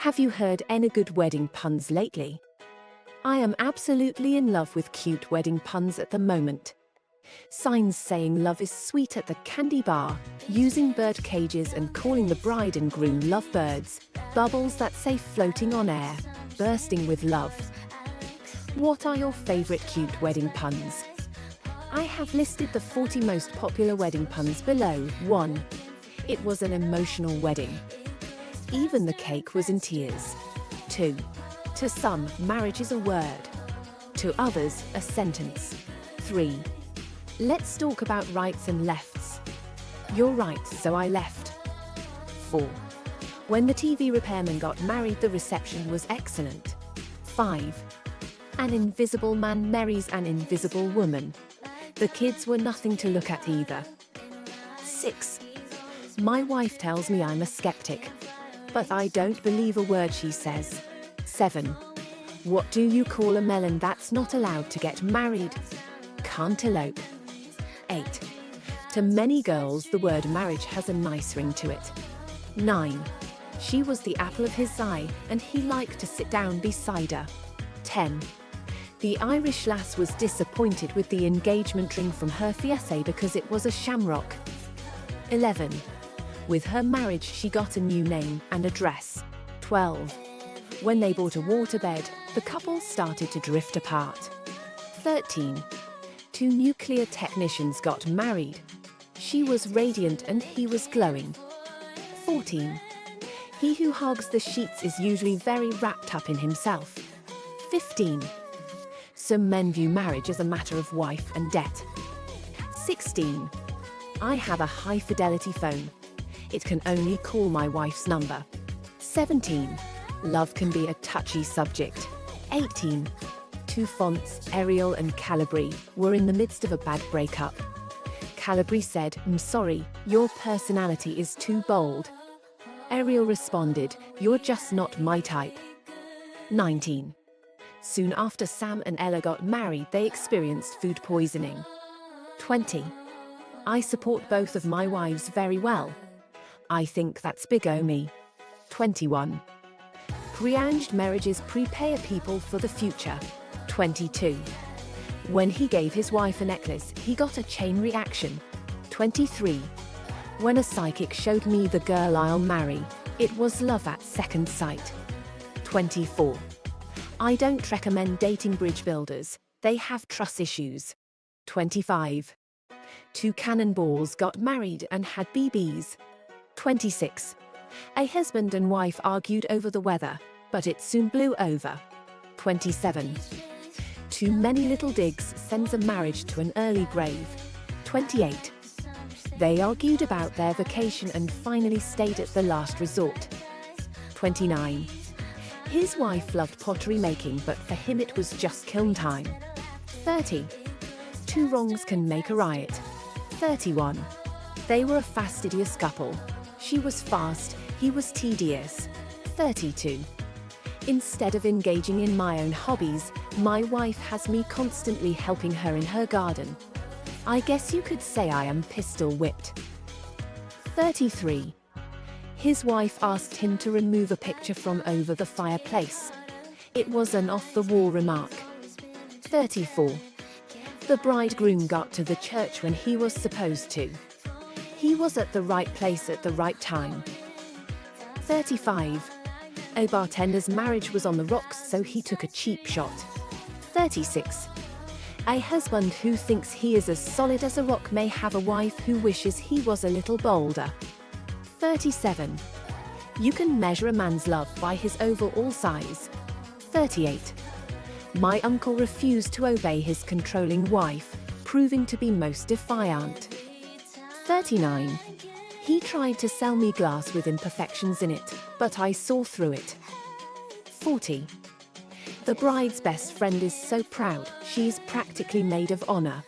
Have you heard any good wedding puns lately? I am absolutely in love with cute wedding puns at the moment. Signs saying love is sweet at the candy bar, using bird cages and calling the bride and groom lovebirds, bubbles that say floating on air, bursting with love. What are your favorite cute wedding puns? I have listed the 40 most popular wedding puns below. 1. It was an emotional wedding. Even the cake was in tears. 2. To some, marriage is a word. To others, a sentence. 3. Let's talk about rights and lefts. You're right, so I left. 4. When the TV repairman got married, the reception was excellent. 5. An invisible man marries an invisible woman. The kids were nothing to look at either. 6. My wife tells me I'm a skeptic, but I don't believe a word she says. 7. What do you call a melon that's not allowed to get married? Can't elope. 8. To many girls, the word marriage has a nice ring to it. 9. She was the apple of his eye, and he liked to sit down beside her. 10. The Irish lass was disappointed with the engagement ring from her fiancé because it was a shamrock. 11. With her marriage, she got a new name and address. 12. When they bought a waterbed, the couple started to drift apart. 13. Two nuclear technicians got married. She was radiant and he was glowing. 14. He who hogs the sheets is usually very wrapped up in himself. 15. Some men view marriage as a matter of wife and debt. 16. I have a high-fidelity phone. It can only call my wife's number. 17. Love can be a touchy subject. 18. Two fonts, Arial and Calibri, were in the midst of a bad breakup. Calibri said, "I'm sorry, your personality is too bold." Arial responded, "You're just not my type." 19. Soon after Sam and Ella got married, they experienced food poisoning. 20. I support both of my wives very well. I think that's big o' me. 21. Prearranged marriages prepare people for the future. 22. When he gave his wife a necklace, he got a chain reaction. 23. When a psychic showed me the girl I'll marry, it was love at second sight. 24. I don't recommend dating bridge builders, they have trust issues. 25. Two cannonballs got married and had BBs. 26. A husband and wife argued over the weather, but it soon blew over. 27. Too many little digs sends a marriage to an early grave. 28. They argued about their vacation and finally stayed at the last resort. 29. His wife loved pottery making, but for him it was just kiln time. 30. Two wrongs can make a riot. 31. They were a fastidious couple. She was fast, he was tedious. 32. Instead of engaging in my own hobbies, my wife has me constantly helping her in her garden. I guess you could say I am pistol whipped. 33. His wife asked him to remove a picture from over the fireplace. It was an off-the-wall remark. 34. The bridegroom got to the church when he was supposed to. He was at the right place at the right time. 35. A bartender's marriage was on the rocks, so he took a cheap shot. 36. A husband who thinks he is as solid as a rock may have a wife who wishes he was a little bolder. 37. You can measure a man's love by his overall size. 38. My uncle refused to obey his controlling wife, proving to be most defiant. 39. He tried to sell me glass with imperfections in it, but I saw through it. 40. The bride's best friend is so proud, she's practically maid of honor.